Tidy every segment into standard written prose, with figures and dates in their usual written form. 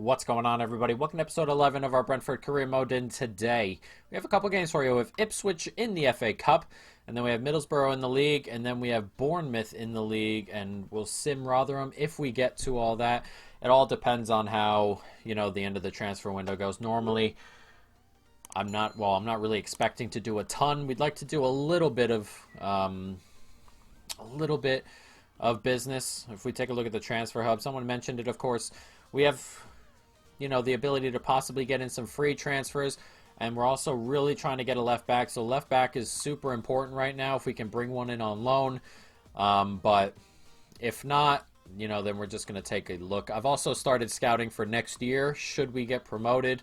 What's going on, everybody? Welcome to episode 11 of our Brentford Career Mode. And today we have a couple games for you. We have Ipswich in the FA Cup, and then we have Middlesbrough in the league, and then we have Bournemouth in the league, and we'll sim Rotherham if we get to all that. It all depends on how, the end of the transfer window goes. Normally, I'm not really expecting to do a ton. We'd like to do a little bit of business. If we take a look at the transfer hub, someone mentioned it, of course. We have, the ability to possibly get in some free transfers, and we're also really trying to get a left back. So left back is super important right now if we can bring one in on loan. But if not, then we're just going to take a look. I've also started scouting for next year, should we get promoted.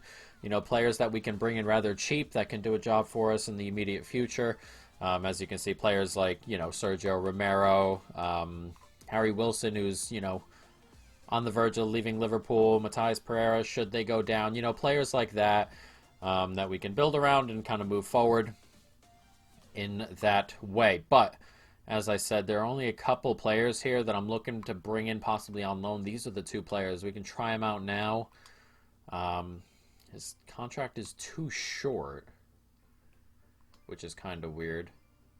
Players that we can bring in rather cheap that can do a job for us in the immediate future. As you can see, players like, Sergio Romero, Harry Wilson, who's, on the verge of leaving Liverpool, Matthias Pereira, should they go down, players like that, that we can build around and kind of move forward in that way. But, as I said, there are only a couple players here that I'm looking to bring in possibly on loan. These are the two players. We can try him out now. His contract is too short, which is kind of weird.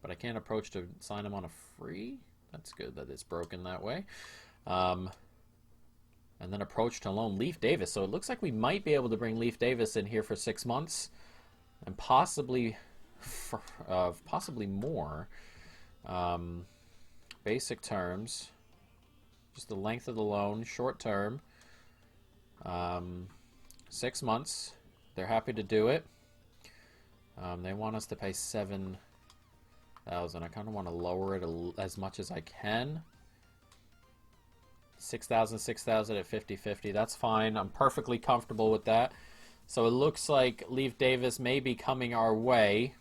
But I can't approach to sign him on a free. That's good that it's broken that way. And then approach to loan Leif Davis. So it looks like we might be able to bring Leif Davis in here for 6 months. And possibly more. Basic terms. Just the length of the loan. Short term. 6 months. They're happy to do it. They want us to pay 7,000. I kind of want to lower it as much as I can. 6,000 at 50-50. That's fine. I'm perfectly comfortable with that. So it looks like Leif Davis may be coming our way.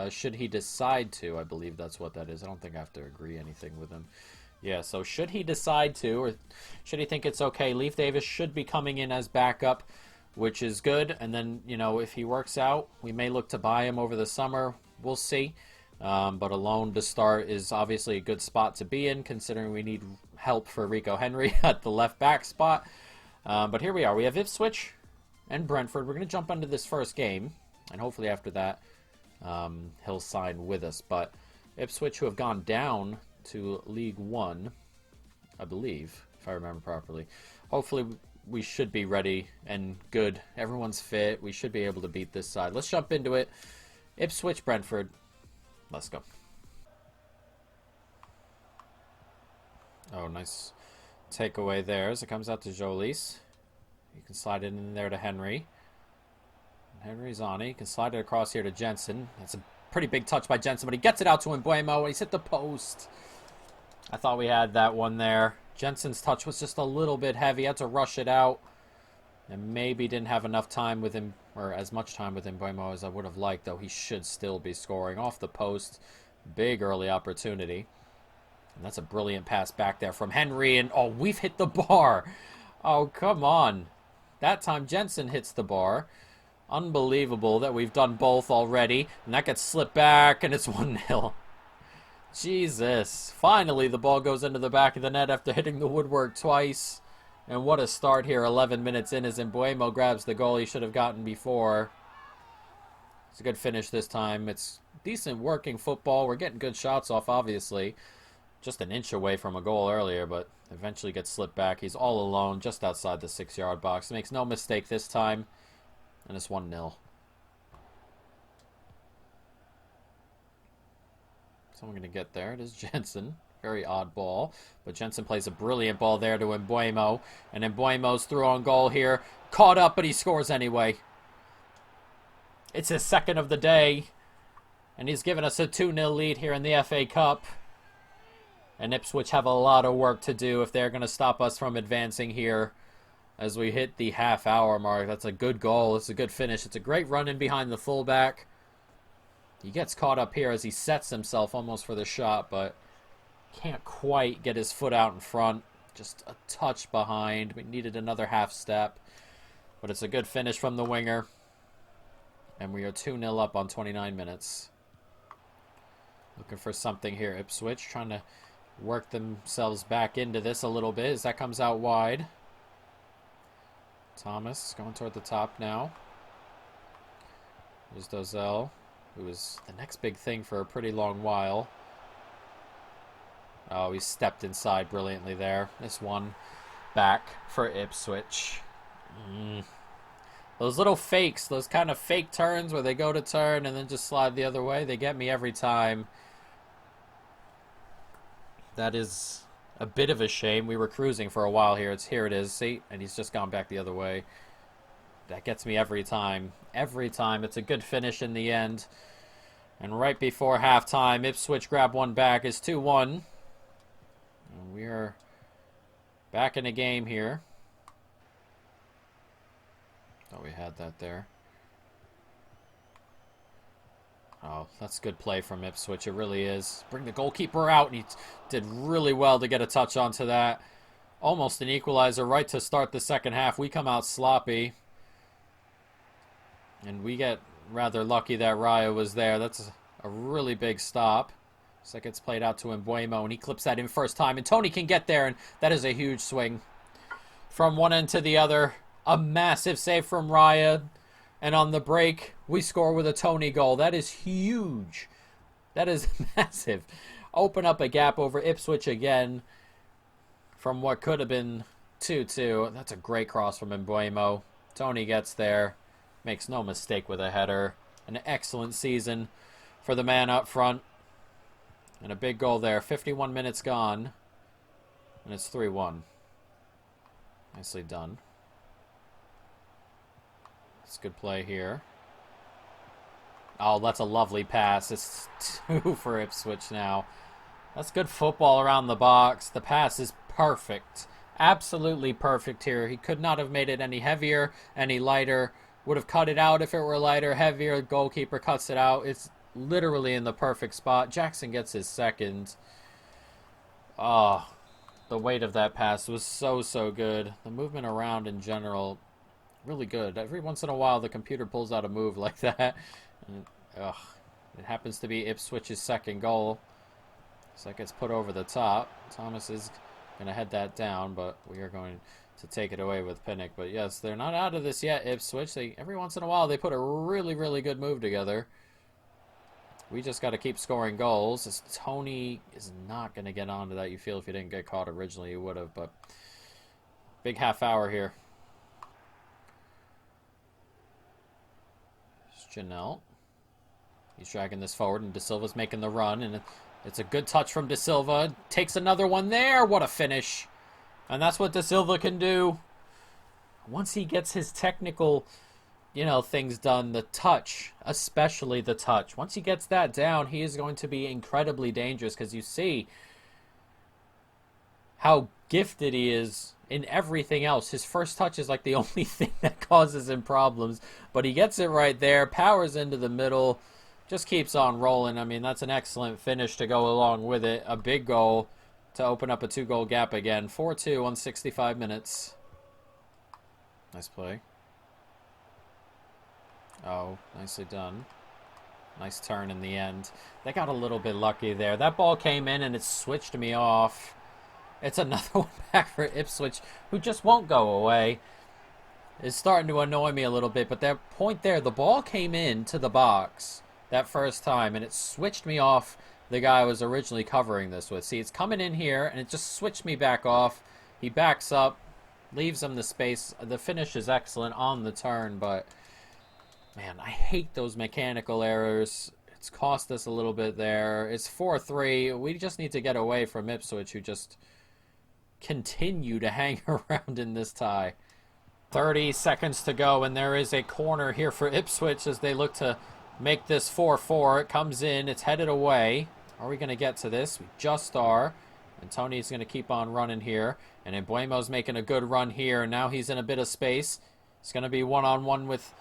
Should he decide to, I believe that's what that is. I don't think I have to agree anything with him. Yeah, so should he decide to, or should he think it's okay, Leif Davis should be coming in as backup, which is good. And then, if he works out, we may look to buy him over the summer. We'll see. But a loan to start is obviously a good spot to be in, considering we need help for Rico Henry at the left back spot. But here we are. We have Ipswich and Brentford. We're going to jump into this first game, and hopefully after that he'll sign with us. But Ipswich, who have gone down to League One, I believe, if I remember properly. Hopefully we should be ready and good. Everyone's fit. We should be able to beat this side. Let's jump into it. Ipswich, Brentford. Let's go. Oh, nice takeaway there as it comes out to Jolis. You can slide it in there to Henry. Henry's on it. You can slide it across here to Jensen. That's a pretty big touch by Jensen, but he gets it out to Mbuemo, and he's hit the post. I thought we had that one there. Jensen's touch was just a little bit heavy. Had to rush it out. And maybe didn't have enough time with him, or as much time with Mbuemo as I would have liked, though he should still be scoring off the post. Big early opportunity. And that's a brilliant pass back there from Henry, and oh, we've hit the bar. Oh, come on. That time Jensen hits the bar. Unbelievable that we've done both already. And that gets slipped back, and it's 1-0. Jesus. Finally, the ball goes into the back of the net after hitting the woodwork twice. And what a start here, 11 minutes in, as Mbuemo grabs the goal he should have gotten before. It's a good finish this time. It's decent working football. We're getting good shots off, obviously. Just an inch away from a goal earlier, but eventually gets slipped back. He's all alone just outside the 6-yard box. Makes no mistake this time, and it's 1-0. Someone going to get there. It is Jensen. Very odd ball, but Jensen plays a brilliant ball there to Mbuemo, and Mbuemo's through on goal here. Caught up, but he scores anyway. It's his second of the day, and he's given us a 2-0 lead here in the FA Cup. And Ipswich have a lot of work to do if they're going to stop us from advancing here as we hit the half-hour mark. That's a good goal. It's a good finish. It's a great run in behind the fullback. He gets caught up here as he sets himself almost for the shot, but can't quite get his foot out in front. Just a touch behind. We needed another half step. But it's a good finish from the winger. And we are 2-0 up on 29 minutes. Looking for something here. Ipswich trying to work themselves back into this a little bit as that comes out wide. Thomas going toward the top now. There's Dozell, who was the next big thing for a pretty long while. Oh, he stepped inside brilliantly there. This one back for Ipswich. Those little fakes, those kind of fake turns where they go to turn and then just slide the other way, they get me every time. That is a bit of a shame. We were cruising for a while here. Here it is, see? And he's just gone back the other way. That gets me every time. Every time. It's a good finish in the end. And right before halftime, Ipswich grab one back. It's 2-1. And we are back in the game here. Thought we had that there. Oh, that's good play from Ipswich. It really is. Bring the goalkeeper out, and he did really well to get a touch onto that. Almost an equalizer right to start the second half. We come out sloppy. And we get rather lucky that Raya was there. That's a really big stop. Looks like it's played out to Mbuemo, and he clips that in first time. And Tony can get there, and that is a huge swing. From one end to the other. A massive save from Raya. And on the break, we score with a Tony goal. That is huge. That is massive. Open up a gap over Ipswich again from what could have been 2-2. That's a great cross from Mbuemo. Tony gets there. Makes no mistake with a header. An excellent season for the man up front. And a big goal there. 51 minutes gone. And it's 3-1. Nicely done. It's good play here. Oh, that's a lovely pass. It's 2 for Ipswich now. That's good football around the box. The pass is perfect. Absolutely perfect here. He could not have made it any heavier, any lighter. Would have cut it out if it were lighter, heavier. Goalkeeper cuts it out. It's literally in the perfect spot. Jackson gets his second. Oh, the weight of that pass was so good. The movement around in general, really good. Every once in a while, the computer pulls out a move like that. And, it happens to be Ipswich's second goal. So that gets put over the top. Thomas is going to head that down, but we are going to take it away with Pinnock. But yes, they're not out of this yet, Ipswich. Every once in a while, they put a really good move together. We just got to keep scoring goals. Tony is not going to get onto that. You feel if you didn't get caught originally, you would have. But big half hour here. Janelle. He's dragging this forward, and De Silva's making the run, and it's a good touch from De Silva. Takes another one there. What a finish. And that's what De Silva can do. Once he gets his technical, things done, the touch, especially the touch. Once he gets that down, he is going to be incredibly dangerous, because you see how gifted he is in everything else. His first touch is like the only thing that causes him problems. But he gets it right there, powers into the middle, just keeps on rolling. I mean, that's an excellent finish to go along with it. A big goal to open up a 2-goal gap again. 4-2 on 65 minutes. Nice play. Oh, nicely done. Nice turn in the end. They got a little bit lucky there. That ball came in and it switched me off. It's another one back for Ipswich, who just won't go away. It's starting to annoy me a little bit, but that point there, the ball came into the box that first time, and it switched me off the guy I was originally covering this with. See, it's coming in here, and it just switched me back off. He backs up, leaves him the space. The finish is excellent on the turn, but, man, I hate those mechanical errors. It's cost us a little bit there. It's 4-3. We just need to get away from Ipswich, who just continue to hang around in this tie. 30 seconds to go, and there is a corner here for Ipswich as they look to make this 4-4. It comes in. It's headed away. Are we going to get to this? We just are. And Tony's going to keep on running here. And Mbuemo's making a good run here. And now he's in a bit of space. It's going to be one-on-one with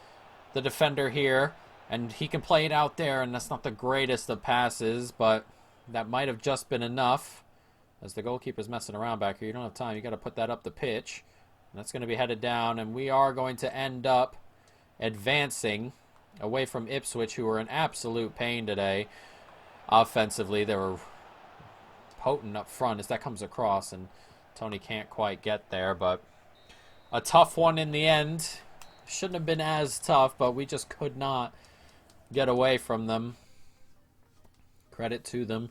the defender here. And he can play it out there, and that's not the greatest of passes, but that might have just been enough. As the goalkeeper's messing around back here, you don't have time. You got to put that up the pitch. And that's going to be headed down, and we are going to end up advancing away from Ipswich, who are an absolute pain today. Offensively, they were potent up front as that comes across, and Tony can't quite get there, but a tough one in the end. Shouldn't have been as tough, but we just could not get away from them. Credit to them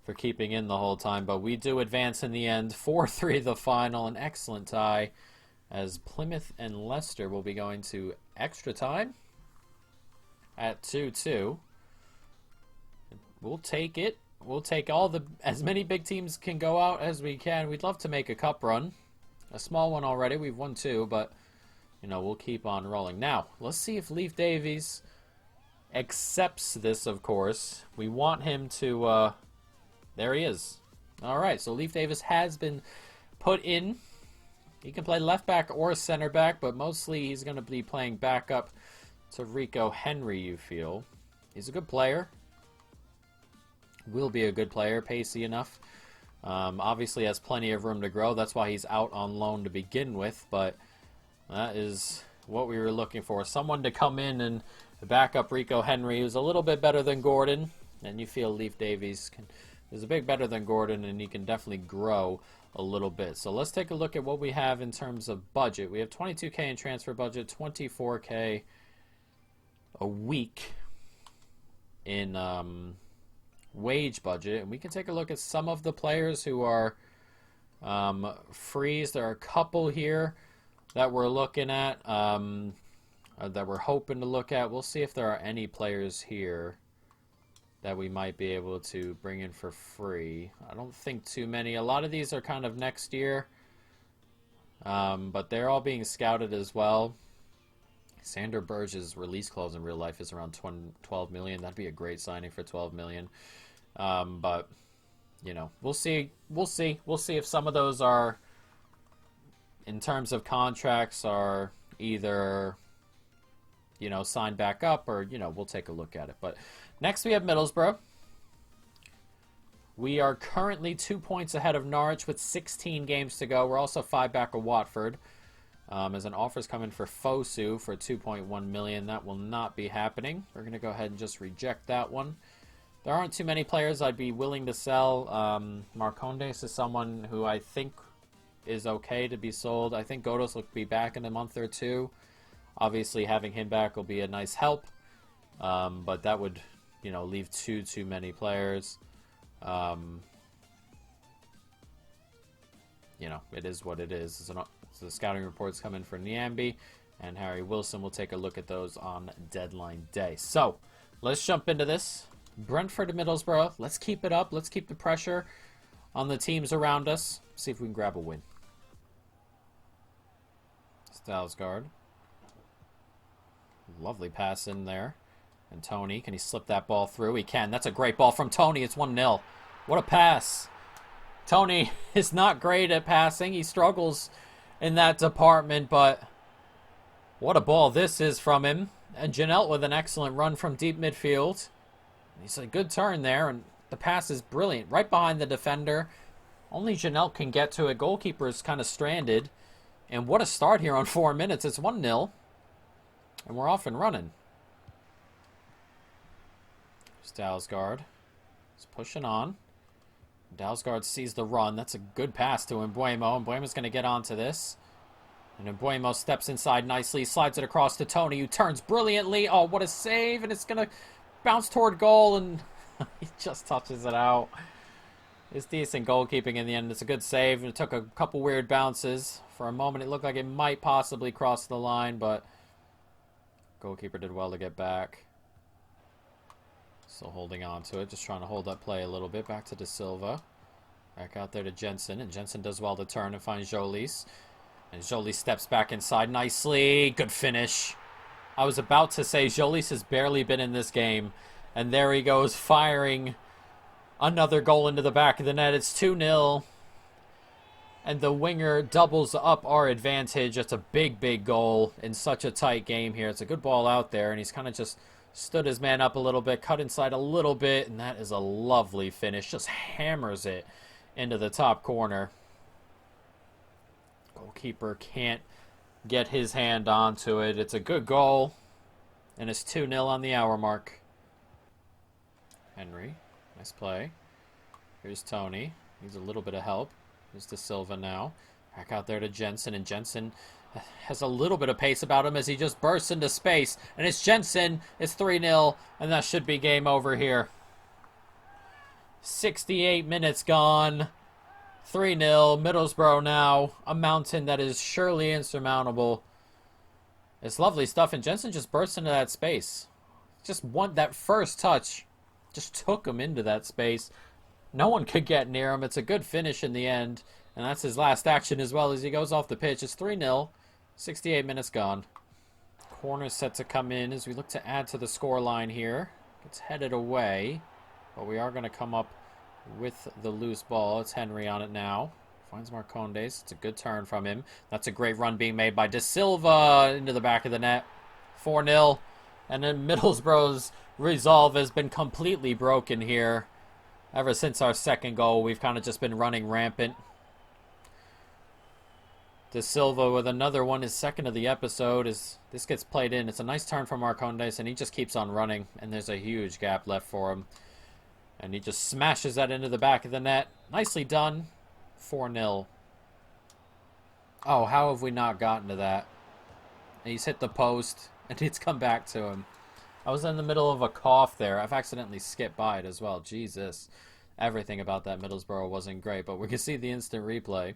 for keeping in the whole time, but we do advance in the end. 4-3 the final, an excellent tie, as Plymouth and Leicester will be going to extra time at 2-2. We'll take it. We'll take as many big teams can go out as we can. We'd love to make a cup run. A small one already. We've won 2, but, we'll keep on rolling. Now, let's see if Leif Davies accepts this, of course. We want him to, there he is. All right, so Leif Davies has been put in. He can play left back or center back, but mostly he's going to be playing backup to Rico Henry, you feel. He's a good player. Will be a good player, pacey enough. Obviously has plenty of room to grow. That's why he's out on loan to begin with, but that is what we were looking for. Someone to come in and back up Rico Henry, who's a little bit better than Gordon, and you feel Leif Davies is a bit better than Gordon, and he can definitely grow a little bit. So let's take a look at what we have in terms of budget. We have 22K in transfer budget, 24K a week in wage budget, and we can take a look at some of the players who are frees. There are a couple here that we're looking at, that we're hoping to look at. We'll see if there are any players here that we might be able to bring in for free. I don't think too many. A lot of these are kind of next year, but they're all being scouted as well. Sander Berge's release clause in real life is around 12 million. That'd be a great signing for 12 million. But we'll see. We'll see if some of those are, in terms of contracts, are either signed back up or we'll take a look at it. But next we have Middlesbrough. We are currently 2 points ahead of Norwich with 16 games to go. We're also 5 back of Watford. As an offer's coming for Fosu for 2.1 million. That will not be happening. We're going to go ahead and just reject that one. There aren't too many players I'd be willing to sell. Marcondes is someone who I think is okay to be sold. I think Godos will be back in a month or two. Obviously, having him back will be a nice help. But that would, leave too many players. It is what it is. So the scouting reports come in for Niambi and Harry Wilson. We'll take a look at those on deadline day. So let's jump into this. Brentford to Middlesbrough. Let's keep it up. Let's keep the pressure on the teams around us. See if we can grab a win. Stalsgaard. Lovely pass in there. And Tony, can he slip that ball through? He can. That's a great ball from Tony. It's 1-0. What a pass. Tony is not great at passing. He struggles in that department, but what a ball this is from him. And Janelt with an excellent run from deep midfield. He's a good turn there, and the pass is brilliant. Right behind the defender. Only Janelt can get to it. Goalkeeper is kind of stranded. And what a start here on 4 minutes. It's 1-0. And we're off and running. Dalsgaard is pushing on. Dalsgaard sees the run. That's a good pass to Mbuemo. Mbuemo's going to get onto this. And Mbuemo steps inside nicely, slides it across to Tony, who turns brilliantly. Oh, what a save. And it's going to bounce toward goal, and he just touches it out. It's decent goalkeeping in the end. It's a good save. It took a couple weird bounces. For a moment, it looked like it might possibly cross the line, but goalkeeper did well to get back. Still holding on to it, just trying to hold up play a little bit. Back to De Silva. Back out there to Jensen, and Jensen does well to turn and find Jolis. And Jolis steps back inside nicely. Good finish. I was about to say Jolis has barely been in this game, and there he goes firing another goal into the back of the net. It's 2-0, and the winger doubles up our advantage. It's a big goal in such a tight game here. It's a good ball out there, and he's kind of just stood his man up a little bit, cut inside a little bit, and that is a lovely finish. Just hammers it into the top corner. Goalkeeper can't get his hand onto it. It's a good goal, and it's 2-0 on the hour mark. Henry, nice play. Here's Tony. Needs a little bit of help. Here's De Silva now. Back out there to Jensen, and Jensen has a little bit of pace about him as he just bursts into space. And it's Jensen. It's 3-0, and that should be game over here. 68 minutes gone. 3-0. Middlesbrough now. A mountain that is surely insurmountable. It's lovely stuff, and Jensen just bursts into that space. Just that first touch just took him into that space. No one could get near him. It's a good finish in the end, and that's his last action as well as he goes off the pitch. It's 3-0. 68 minutes gone. Corner set to come in as we look to add to the scoreline here. It's headed away, but we are going to come up with the loose ball. It's Henry on it now. Finds Marcondes. It's a good turn from him. That's a great run being made by De Silva into the back of the net. 4-0. And then Middlesbrough's resolve has been completely broken here. Ever since our second goal, we've kind of just been running rampant. De Silva with another one, his second of the episode. As this gets played in, it's a nice turn from Marcondes, and he just keeps on running. And there's a huge gap left for him. And he just smashes that into the back of the net. Nicely done. 4-0. Oh, how have we not gotten to that? He's hit the post, and it's come back to him. I was in the middle of a cough there. I've accidentally skipped by it as well. Jesus. Everything about that Middlesbrough wasn't great, but we can see the instant replay.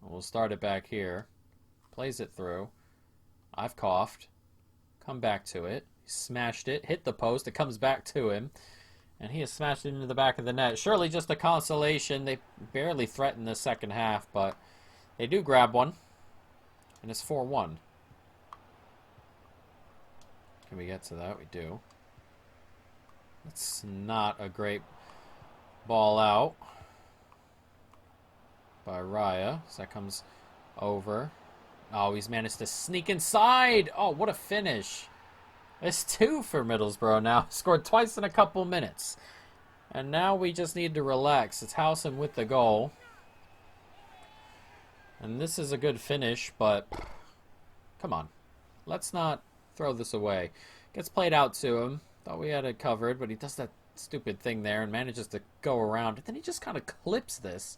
We'll start it back here. Plays it through. I've coughed. Come back to it. Smashed it. Hit the post. It comes back to him. And he has smashed it into the back of the net. Surely just a consolation. They barely threaten the second half, but they do grab one. And it's 4-1. Can we get to that? We do. It's not a great ball out by Raya. So that comes over. Oh, he's managed to sneak inside. Oh, what a finish. It's 2 for Middlesbrough now. Scored twice in a couple minutes. And now we just need to relax. It's Howson with the goal. And this is a good finish, but come on. Let's not throw this away. Gets played out to him. Thought we had it covered, but he does that stupid thing there and manages to go around. And then he just kind of clips this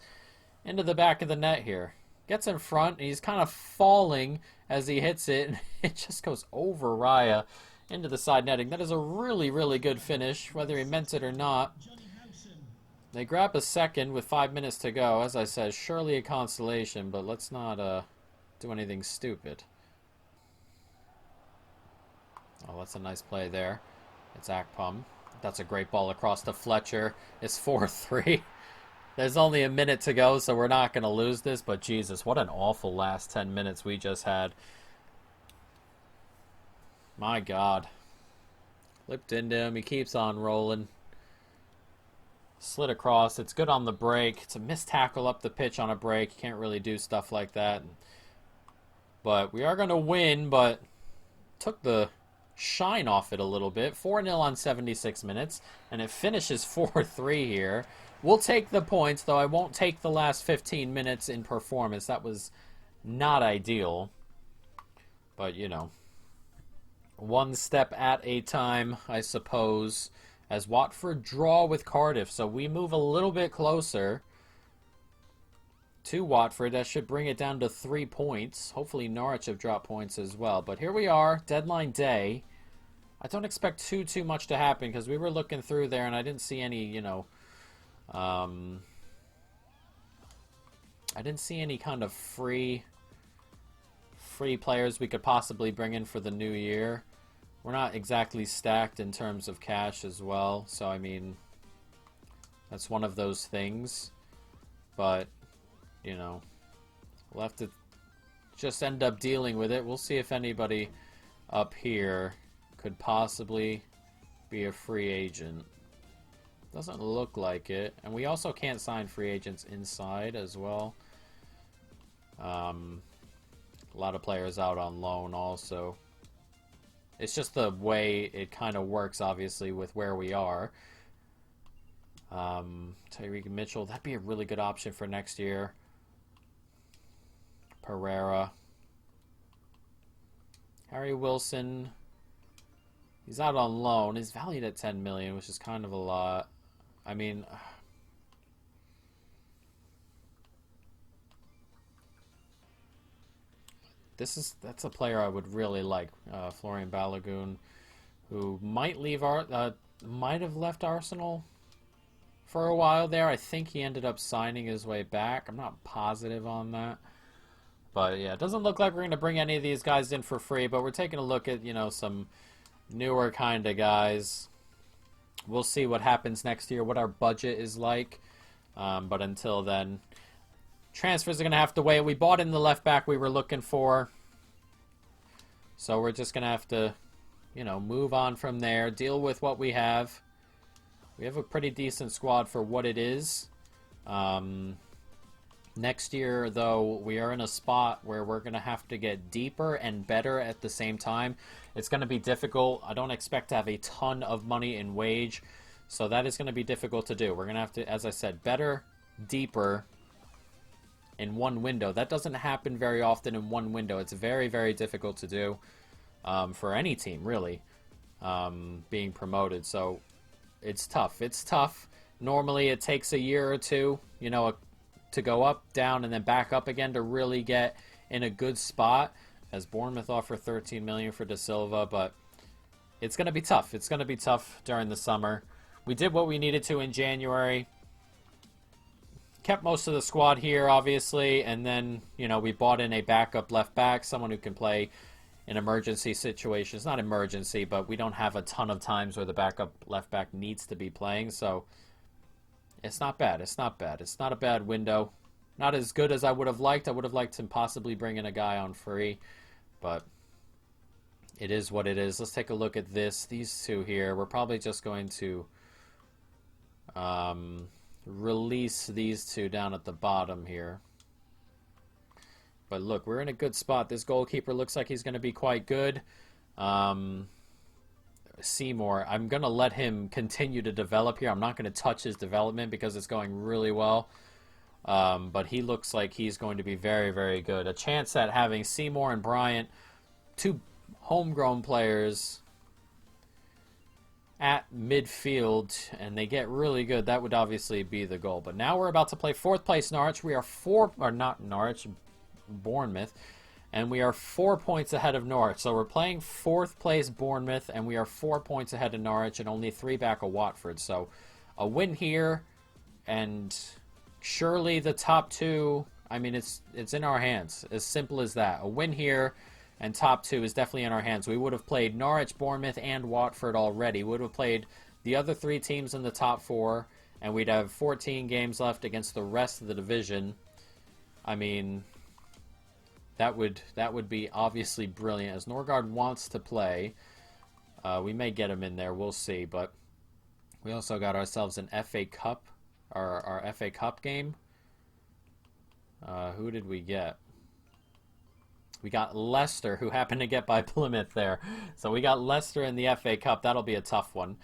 into the back of the net here. Gets in front, and he's kind of falling as he hits it. And it just goes over Raya into the side netting. That is a really, really good finish, whether he meant it or not. They grab a second with 5 minutes to go. As I said, surely a consolation, but let's not do anything stupid. Oh, that's a nice play there. It's Akpom. That's a great ball across to Fletcher. It's 4-3. There's only a minute to go, so we're not going to lose this, but Jesus, what an awful last 10 minutes we just had. My God. Flipped into him. He keeps on rolling. Slid across. It's good on the break. It's a missed tackle up the pitch on a break. You can't really do stuff like that. But we are going to win, but took the shine off it a little bit. 4-0 on 76 minutes, and it finishes 4-3 here. We'll take the points, though I won't take the last 15 minutes in performance. That was not ideal. But, you know, one step at a time, I suppose, as Watford draw with Cardiff. So we move a little bit closer to Watford. That should bring it down to 3 points. Hopefully Norwich have dropped points as well. But here we are, deadline day. I don't expect too much to happen because we were looking through there and I didn't see any, you know, I didn't see any kind of free players we could possibly bring in for the new year. We're not exactly stacked in terms of cash as well, so I mean, that's one of those things. But, you know, we'll have to just end up dealing with it. We'll see if anybody up here could possibly be a free agent. Doesn't look like it. And we also can't sign free agents inside as well. A lot of players out on loan also. It's just the way it kind of works, obviously, with where we are. Tyreek Mitchell, that'd be a really good option for next year. Pereira. Harry Wilson. He's out on loan. He's valued at 10 million, which is kind of a lot. I mean, that's a player I would really like. Florian Balogun, who might have left Arsenal for a while there. I think he ended up signing his way back. I'm not positive on that. But yeah, it doesn't look like we're going to bring any of these guys in for free, but we're taking a look at, some newer kind of guys. We'll see what happens next year, what our budget is like. But until then, transfers are going to have to wait. We bought in the left back we were looking for. So we're just going to have to, move on from there, deal with what we have. We have a pretty decent squad for what it is. Next year, though, we are in a spot where we're going to have to get deeper and better at the same time. It's going to be difficult. I don't expect to have a ton of money in wage, so that is going to be difficult to do. We're going to have to, as I said, better, deeper in one window. That doesn't happen very often in one window. It's very, very difficult to do for any team, really, being promoted. So it's tough. It's tough. Normally, it takes a year or two, to go up, down, and then back up again to really get in a good spot, as Bournemouth offer $13 million for De Silva, but it's going to be tough. It's going to be tough during the summer. We did what we needed to in January. Kept most of the squad here, obviously, and then, we bought in a backup left back, someone who can play in emergency situations. Not emergency, but we don't have a ton of times where the backup left back needs to be playing, so it's not bad. It's not bad. It's not a bad window. Not as good as I would have liked. I would have liked to possibly bring in a guy on free, but it is what it is. Let's take a look at this. These two here. We're probably just going to release these two down at the bottom here. But look, we're in a good spot. This goalkeeper looks like he's going to be quite good. Seymour, I'm going to let him continue to develop here. I'm not going to touch his development because it's going really well. But he looks like he's going to be very, very good. A chance at having Seymour and Bryant, two homegrown players, at midfield, and they get really good. That would obviously be the goal. But now we're about to play 4th place Norwich. We are Bournemouth. And we are 4 points ahead of Norwich. So we're playing 4th place Bournemouth, and we are 4 points ahead of Norwich and only 3 back of Watford. So a win here, and surely the top 2, it's in our hands. As simple as that. A win here and top 2 is definitely in our hands. We would have played Norwich, Bournemouth, and Watford already. We would have played the other 3 teams in the top 4, and we'd have 14 games left against the rest of the division. That would be obviously brilliant. As Norgard wants to play, we may get him in there. We'll see. But we also got ourselves an FA Cup, our FA Cup game. Who did we get? We got Leicester, who happened to get by Plymouth there. So we got Leicester in the FA Cup. That'll be a tough one.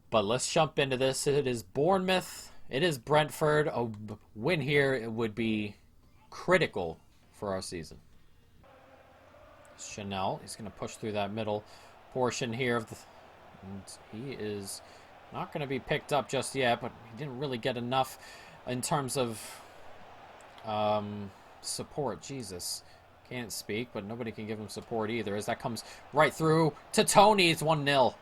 But let's jump into this. It is Bournemouth. It is Brentford. A win here, it would be critical for our season. Chanel, he's going to push through that middle portion here of and he is not going to be picked up just yet, but he didn't really get enough in terms of support. Jesus, can't speak, but nobody can give him support either, as that comes right through to Tony. It's 1-0,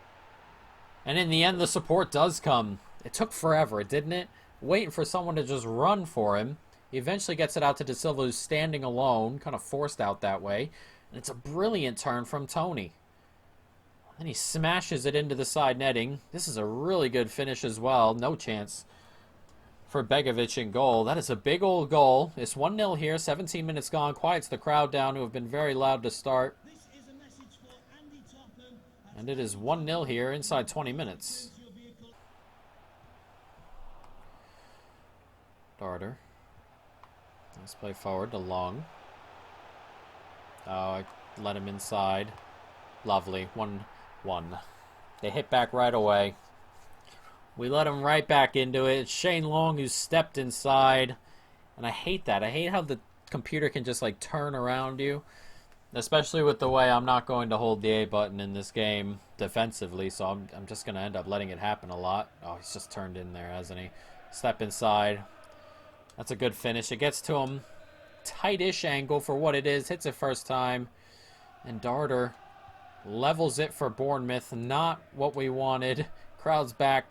and in the end the support does come. It took forever, didn't it? Waiting for someone to just run for him. He eventually gets it out to De Silva, who's standing alone, kind of forced out that way. And it's a brilliant turn from Tony. Then he smashes it into the side netting. This is a really good finish as well. No chance for Begovic in goal. That is a big old goal. It's 1-0 here. 17 minutes gone. Quiets the crowd down, who have been very loud to start. And it is 1-0 here inside 20 minutes. Darter. Let's play forward to Long. Oh, I let him inside. Lovely. 1-1. They hit back right away. We let him right back into it. It's Shane Long who stepped inside. And I hate that. I hate how the computer can just turn around you. Especially with the way I'm not going to hold the A button in this game defensively. So I'm just going to end up letting it happen a lot. Oh, he's just turned in there, hasn't he? Step inside. That's a good finish. It gets to him. tight-ish angle for what it is. Hits it first time. And Darter levels it for Bournemouth. Not what we wanted. Crowd's back.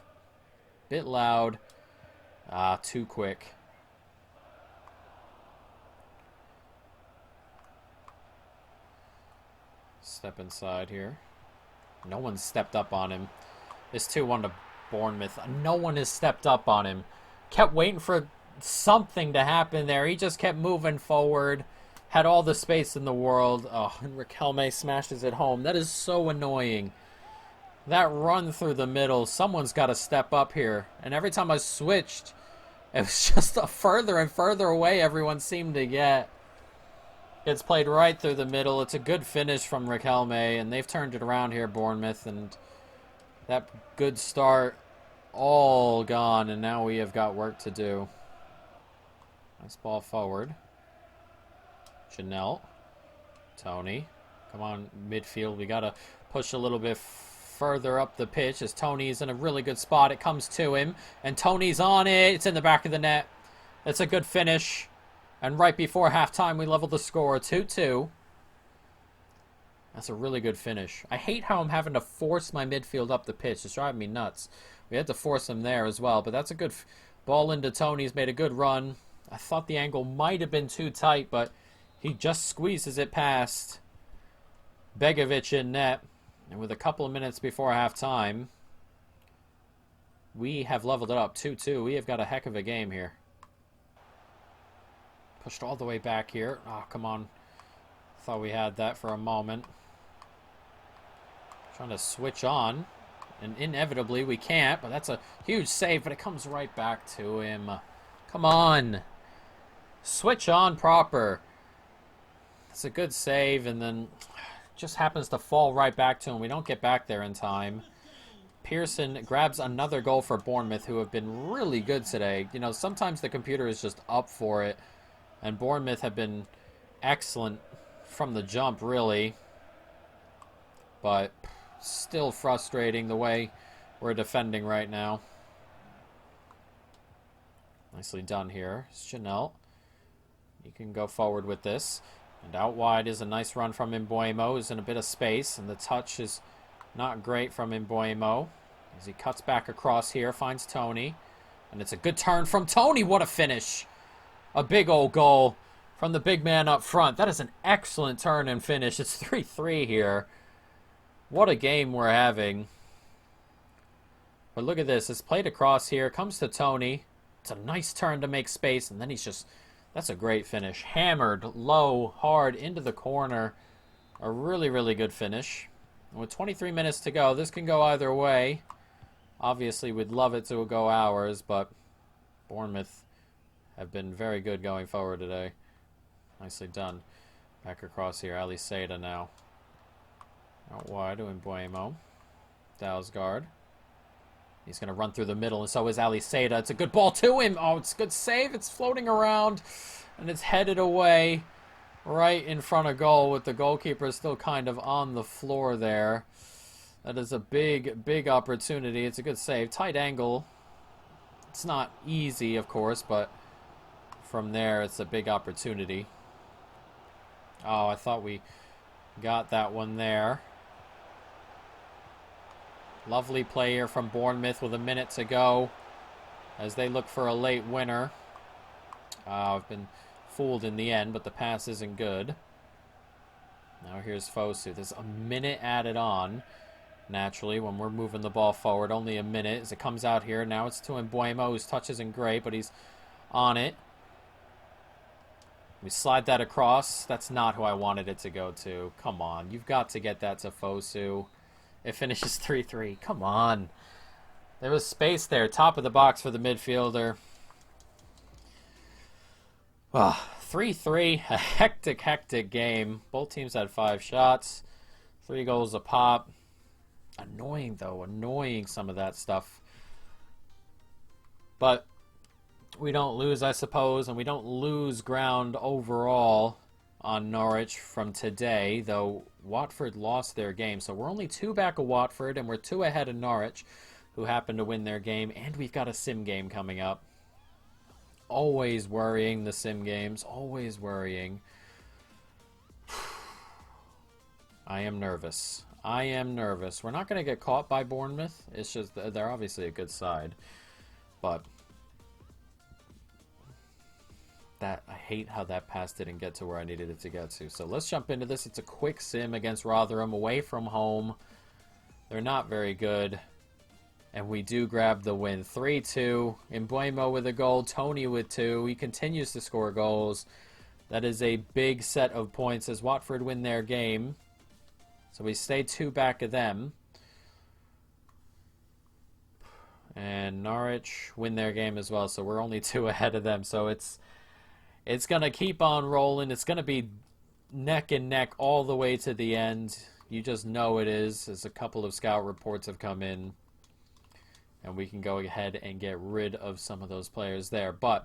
Bit loud. Too quick. Step inside here. No one's stepped up on him. It's 2-1 to Bournemouth. No one has stepped up on him. Kept waiting for something to happen there. He just kept moving forward. Had all the space in the world. Oh, and Riquelme smashes it home. That is so annoying. That run through the middle. Someone's got to step up here. And every time I switched, it was just a further and further away everyone seemed to get. It's played right through the middle. It's a good finish from Riquelme, and they've turned it around here, Bournemouth, and that good start all gone, and now we have got work to do. Nice ball forward. Chanel. Tony. Come on, midfield. We got to push a little bit further up the pitch as Tony's in a really good spot. It comes to him, and Tony's on it. It's in the back of the net. It's a good finish. And right before halftime, we leveled the score 2-2. That's a really good finish. I hate how I'm having to force my midfield up the pitch. It's driving me nuts. We had to force him there as well, but that's a good ball into Tony. He's made a good run. I thought the angle might have been too tight, but he just squeezes it past Begovic in net. And with a couple of minutes before halftime, we have leveled it up 2-2. We have got a heck of a game here. Pushed all the way back here. Oh, come on. Thought we had that for a moment. Trying to switch on. And inevitably we can't, but that's a huge save, but it comes right back to him. Come on. Switch on proper. It's a good save, and then just happens to fall right back to him. We don't get back there in time. Pearson grabs another goal for Bournemouth, who have been really good today. You know, sometimes the computer is just up for it, and Bournemouth have been excellent from the jump, really. But still frustrating the way we're defending right now. Nicely done here. Chanel. You can go forward with this. And out wide is a nice run from Mbeumo, who's in a bit of space. And the touch is not great from Mbeumo. As he cuts back across here, finds Tony. And it's a good turn from Tony. What a finish. A big old goal from the big man up front. That is an excellent turn and finish. It's 3-3 here. What a game we're having. But look at this. It's played across here. Comes to Tony. It's a nice turn to make space. And then he's just... That's a great finish. Hammered, low, hard, into the corner. A really, really good finish. And with 23 minutes to go, this can go either way. Obviously, we'd love it to go ours, but Bournemouth have been very good going forward today. Nicely done. Back across here. Ali Seda now. Out wide to Mbeumo. Dalsgaard. He's going to run through the middle, and so is Ali Seda. It's a good ball to him. Oh, it's a good save. It's floating around, and it's headed away right in front of goal with the goalkeeper still kind of on the floor there. That is a big, big opportunity. It's a good save. Tight angle. It's not easy, of course, but from there, it's a big opportunity. Oh, I thought we got that one there. Lovely play here from Bournemouth with a minute to go as they look for a late winner. I've been fooled in the end, but the pass isn't good. Now here's Fosu. There's a minute added on, naturally, when we're moving the ball forward. Only a minute as it comes out here. Now it's to Mbeumo, whose touch isn't great, but he's on it. We slide that across. That's not who I wanted it to go to. Come on. You've got to get that to Fosu. It finishes 3-3. Come on. There was space there. Top of the box for the midfielder. 3-3. A hectic, hectic game. Both teams had 5 shots. 3 goals a pop. Annoying, though. Annoying, some of that stuff. But we don't lose, I suppose. And we don't lose ground overall on Norwich from today, though Watford lost their game. So we're only 2 back of Watford, and we're 2 ahead of Norwich, who happened to win their game, and we've got a sim game coming up. always worrying, the sim games. Always worrying. I am nervous. I am nervous. We're not going to get caught by Bournemouth. It's just they're obviously a good side. But that I hate how that pass didn't get to where I needed it to get to. So let's jump into this. It's a quick sim against Rotherham, away from home. They're not very good. And we do grab the win. 3-2. Embuemo with a goal. Tony with 2. He continues to score goals. That is a big set of points as Watford win their game. So we stay 2 back of them. And Norwich win their game as well. So we're only 2 ahead of them. So it's going to keep on rolling. It's going to be neck and neck all the way to the end. You just know it is, as a couple of scout reports have come in. And we can go ahead and get rid of some of those players there. But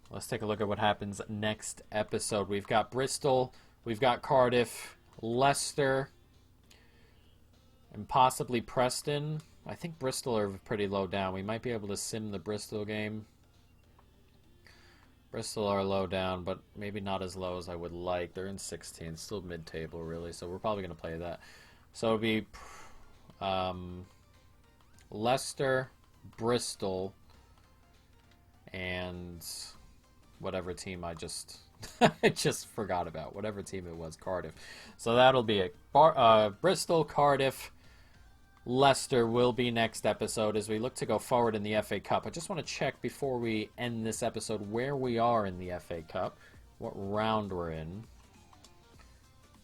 let's take a look at what happens next episode. We've got Bristol, we've got Cardiff, Leicester, and possibly Preston. I think Bristol are pretty low down. We might be able to sim the Bristol game. Bristol are low down, but maybe not as low as I would like. They're in 16th, still mid-table, really. So we're probably going to play that. So it'll be Leicester, Bristol, and whatever team I just I just forgot about. Whatever team it was, Cardiff. So that'll be it. Bristol, Cardiff, Leicester will be next episode as we look to go forward in the FA Cup. I just want to check before we end this episode where we are in the FA Cup, what round we're in.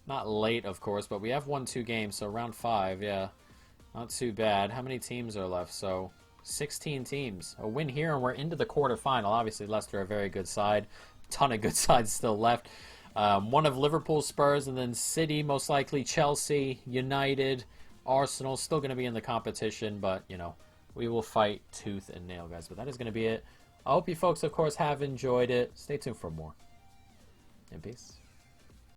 Not late, of course, but we have won 2 games, so round 5, yeah. Not too bad. How many teams are left? So 16 teams. A win here, and we're into the quarterfinal. Obviously, Leicester are a very good side. Ton of good sides still left. One of Liverpool, Spurs, and then City, most likely Chelsea, United, Arsenal, still going to be in the competition, but, you know, we will fight tooth and nail, guys. But that is going to be it. I hope you folks, of course, have enjoyed it. Stay tuned for more. And peace.